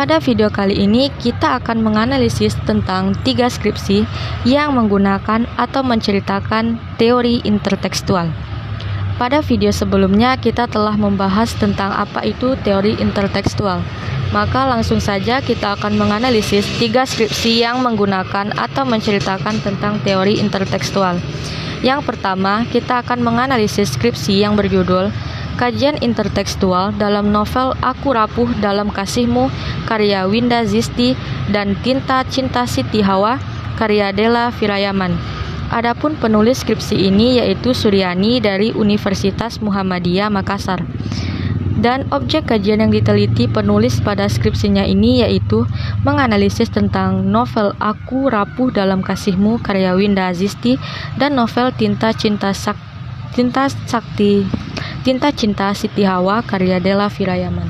Pada video kali ini kita akan menganalisis tentang 3 skripsi yang menggunakan atau menceritakan teori intertekstual. Pada video sebelumnya kita telah membahas tentang apa itu teori intertekstual. Maka langsung saja kita akan menganalisis 3 skripsi yang menggunakan atau menceritakan tentang teori intertekstual. Yang pertama, kita akan menganalisis skripsi yang berjudul Kajian Intertekstual dalam novel Aku Rapuh Dalam Kasihmu karya Winda Zisti dan Tinta Cinta Siti Hawa karya Della Firayaman. Adapun penulis skripsi ini yaitu Suryani dari Universitas Muhammadiyah Makassar. Dan objek kajian yang diteliti penulis pada skripsinya ini yaitu menganalisis tentang novel Aku Rapuh Dalam Kasihmu karya Winda Zisti dan novel Tinta Cinta Siti Hawa karya Della Firayaman.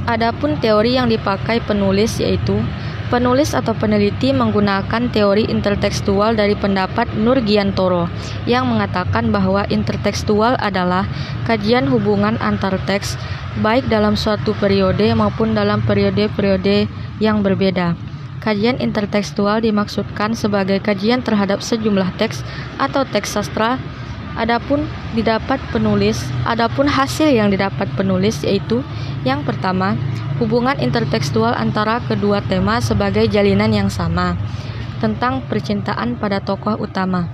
Adapun teori yang dipakai penulis yaitu penulis atau peneliti menggunakan teori intertekstual dari pendapat Nurgiantoro yang mengatakan bahwa intertekstual adalah kajian hubungan antar teks baik dalam suatu periode maupun dalam periode-periode yang berbeda. Kajian intertekstual dimaksudkan sebagai kajian terhadap sejumlah teks atau teks sastra. Adapun hasil yang didapat penulis yaitu yang pertama, hubungan intertekstual antara kedua tema sebagai jalinan yang sama tentang percintaan pada tokoh utama.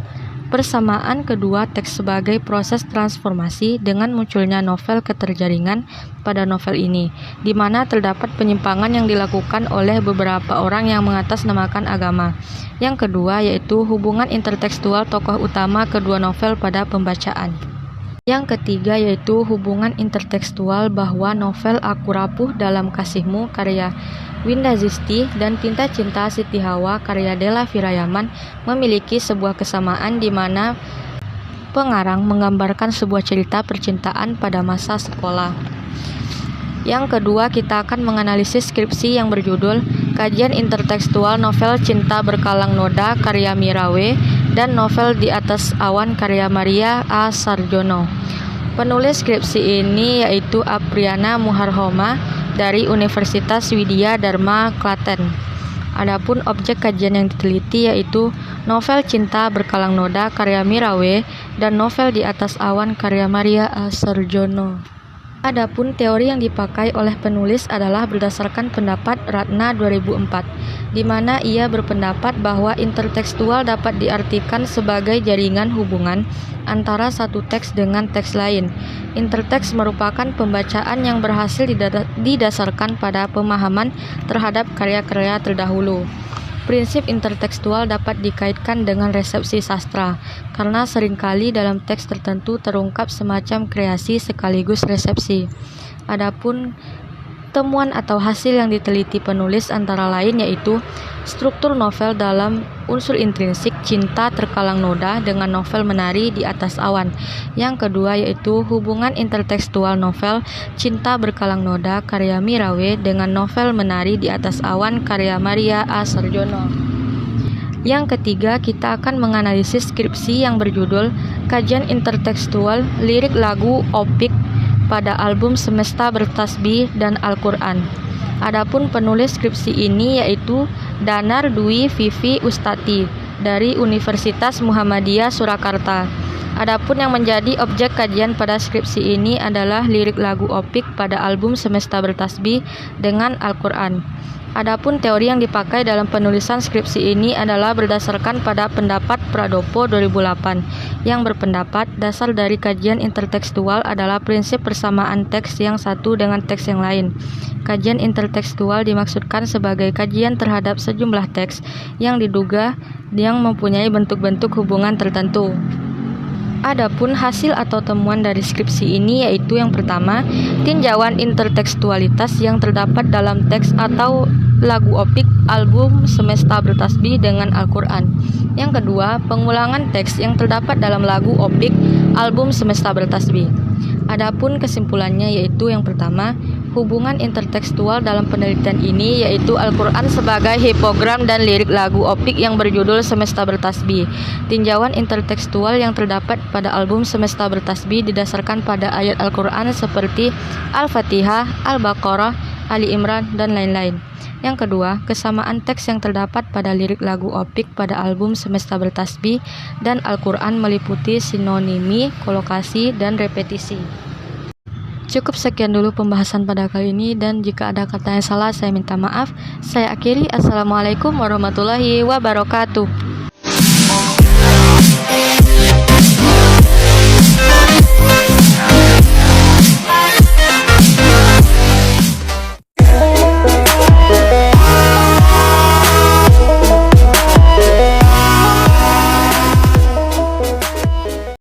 Persamaan kedua teks sebagai proses transformasi dengan munculnya novel keterjaringan pada novel ini, di mana terdapat penyimpangan yang dilakukan oleh beberapa orang yang mengatasnamakan agama. Yang kedua yaitu hubungan intertekstual tokoh utama kedua novel pada pembacaan. Yang ketiga yaitu hubungan intertekstual bahwa novel Aku Rapuh Dalam Kasihmu karya Winda Zisti dan Tinta Cinta Siti Hawa karya Della Firayaman memiliki sebuah kesamaan di mana pengarang menggambarkan sebuah cerita percintaan pada masa sekolah. Yang kedua, kita akan menganalisis skripsi yang berjudul Kajian Intertekstual Novel Cinta Berkalang Noda karya Mirawe dan novel Di Atas Awan karya Maria A. Sarjono. Penulis skripsi ini yaitu Apriana Muharhoma dari Universitas Widya Dharma Klaten. Adapun objek kajian yang diteliti yaitu novel Cinta Berkalang Noda karya Mirawe dan novel Di Atas Awan karya Maria A. Sarjono. Adapun teori yang dipakai oleh penulis adalah berdasarkan pendapat Ratna 2004, di mana ia berpendapat bahwa intertekstual dapat diartikan sebagai jaringan hubungan antara satu teks dengan teks lain. Interteks merupakan pembacaan yang berhasil didasarkan pada pemahaman terhadap karya-karya terdahulu. Prinsip intertekstual dapat dikaitkan dengan resepsi sastra, karena seringkali dalam teks tertentu terungkap semacam kreasi sekaligus resepsi. Adapun temuan atau hasil yang diteliti penulis antara lain yaitu struktur novel dalam unsur intrinsik Cinta Terkalang Noda dengan novel Menari Di Atas Awan. Yang kedua yaitu hubungan intertekstual novel Cinta Berkalang Noda karya Mirawe dengan novel Menari Di Atas Awan karya Maria A. Sarjono. Yang ketiga, kita akan menganalisis skripsi yang berjudul Kajian Intertekstual Lirik Lagu Opik pada album Semesta Bertasbih dan Al-Quran. Adapun penulis skripsi ini yaitu Danar Dwi Vivi Ustati dari Universitas Muhammadiyah Surakarta. Adapun yang menjadi objek kajian pada skripsi ini adalah lirik lagu Opik pada album Semesta Bertasbih dengan Al-Quran. Adapun teori yang dipakai dalam penulisan skripsi ini adalah berdasarkan pada pendapat Pradopo 2008 yang berpendapat dasar dari kajian intertekstual adalah prinsip persamaan teks yang satu dengan teks yang lain. Kajian intertekstual dimaksudkan sebagai kajian terhadap sejumlah teks yang diduga yang mempunyai bentuk-bentuk hubungan tertentu. Adapun hasil atau temuan dari skripsi ini yaitu yang pertama, tinjauan intertekstualitas yang terdapat dalam teks atau lagu Opik album Semesta Bertasbih dengan Al-Quran. Yang kedua, pengulangan teks yang terdapat dalam lagu Opik album Semesta Bertasbih. Adapun kesimpulannya yaitu yang pertama, hubungan intertekstual dalam penelitian ini yaitu Al-Quran sebagai hipogram dan lirik lagu Opik yang berjudul Semesta Bertasbih. Tinjauan intertekstual yang terdapat pada album Semesta Bertasbih didasarkan pada ayat Al-Quran seperti Al-Fatihah, Al-Baqarah, Ali Imran, dan lain-lain. Yang kedua, kesamaan teks yang terdapat pada lirik lagu Opik pada album Semesta Bertasbih dan Al-Quran meliputi sinonimi, kolokasi, dan repetisi. Cukup sekian dulu pembahasan pada kali ini, dan jika ada kata yang salah saya minta maaf. Saya akhiri. Assalamualaikum warahmatullahi wabarakatuh.